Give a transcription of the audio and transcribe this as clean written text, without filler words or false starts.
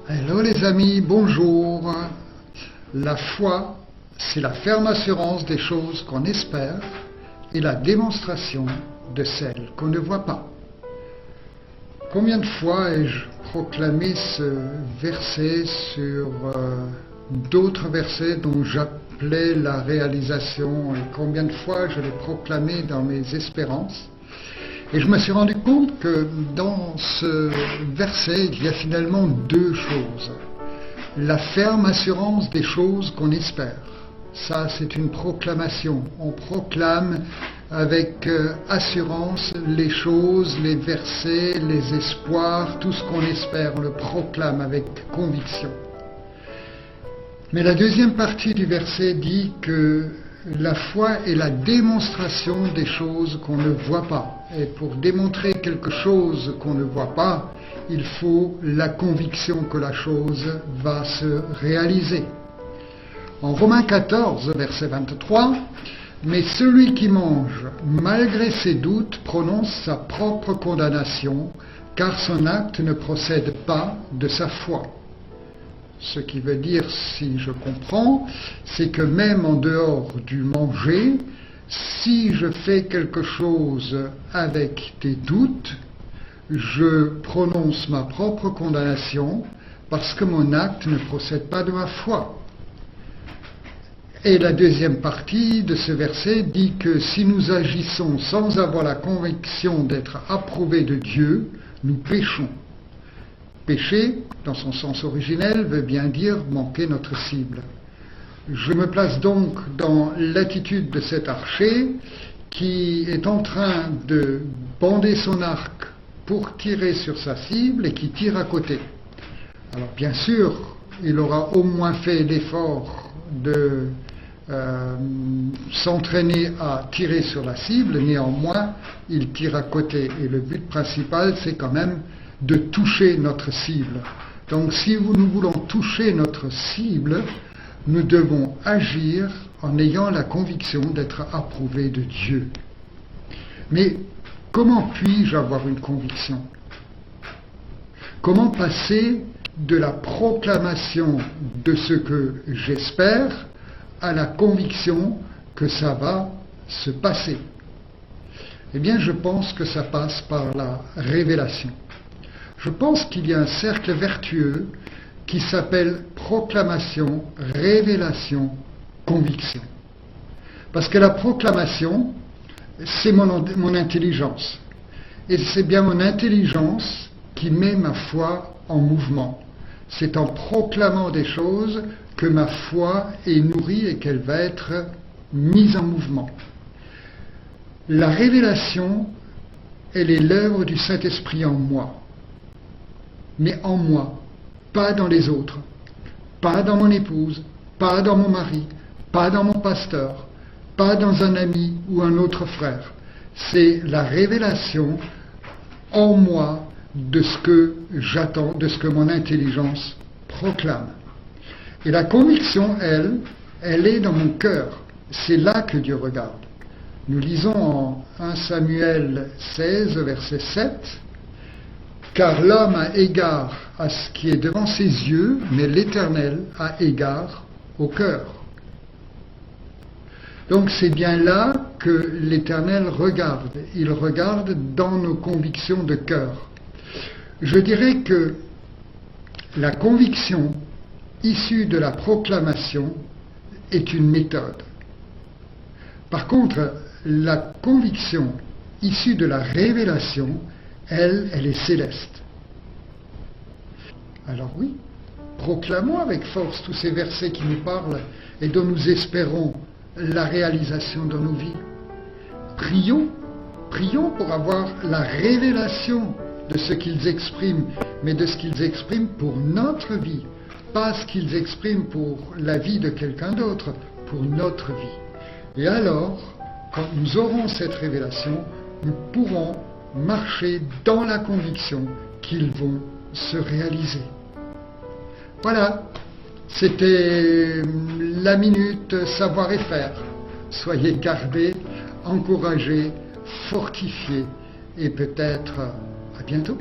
Hello les amis, bonjour. La foi, c'est la ferme assurance des choses qu'on espère et la démonstration de celles qu'on ne voit pas. Combien de fois ai-je proclamé ce verset sur d'autres versets dont j'appelais la réalisation, et combien de fois je l'ai proclamé dans mes espérances? Et je me suis rendu compte que dans ce verset, il y a finalement deux choses. La ferme assurance des choses qu'on espère. Ça, c'est une proclamation. On proclame avec assurance les choses, les versets, les espoirs, tout ce qu'on espère. On le proclame avec conviction. Mais la deuxième partie du verset dit que la foi est la démonstration des choses qu'on ne voit pas. Et pour démontrer quelque chose qu'on ne voit pas, il faut la conviction que la chose va se réaliser. En Romains 14, verset 23, « Mais celui qui mange, malgré ses doutes, prononce sa propre condamnation, car son acte ne procède pas de sa foi. » Ce qui veut dire, si je comprends, c'est que même en dehors du manger, si je fais quelque chose avec des doutes, je prononce ma propre condamnation parce que mon acte ne procède pas de ma foi. Et la deuxième partie de ce verset dit que si nous agissons sans avoir la conviction d'être approuvés de Dieu, nous péchons. Pécher, dans son sens originel, veut bien dire manquer notre cible. Je me place donc dans l'attitude de cet archer qui est en train de bander son arc pour tirer sur sa cible et qui tire à côté. Alors bien sûr, il aura au moins fait l'effort de s'entraîner à tirer sur la cible, néanmoins, il tire à côté. Et le but principal, c'est quand même de toucher notre cible. Donc si nous voulons toucher notre cible, nous devons agir en ayant la conviction d'être approuvés de Dieu. Mais comment puis-je avoir une conviction? Comment passer de la proclamation de ce que j'espère à la conviction que ça va se passer? Eh bien, je pense que ça passe par la révélation. Je pense qu'il y a un cercle vertueux qui s'appelle proclamation, révélation, conviction. Parce que la proclamation, c'est mon intelligence. Et c'est bien mon intelligence qui met ma foi en mouvement. C'est en proclamant des choses que ma foi est nourrie et qu'elle va être mise en mouvement. La révélation, elle est l'œuvre du Saint-Esprit en moi. Mais en moi, pas dans les autres, pas dans mon épouse, pas dans mon mari, pas dans mon pasteur, pas dans un ami ou un autre frère. C'est la révélation en moi de ce que j'attends, de ce que mon intelligence proclame. Et la conviction, elle est dans mon cœur. C'est là que Dieu regarde. Nous lisons en 1 Samuel 16, verset 7, « Car l'homme a égard à ce qui est devant ses yeux, mais l'Éternel a égard au cœur. » Donc c'est bien là que l'Éternel regarde. Il regarde dans nos convictions de cœur. Je dirais que la conviction issue de la proclamation est une méthode. Par contre, la conviction issue de la révélation, elle est céleste. Alors oui, proclamons avec force tous ces versets qui nous parlent et dont nous espérons la réalisation dans nos vies. Prions pour avoir la révélation de ce qu'ils expriment, mais de ce qu'ils expriment pour notre vie, pas ce qu'ils expriment pour la vie de quelqu'un d'autre, pour notre vie. Et alors, quand nous aurons cette révélation, nous pourrons marcher dans la conviction qu'ils vont se réaliser. Voilà, c'était la minute savoir et faire. Soyez gardés, encouragés, fortifiés et peut-être à bientôt.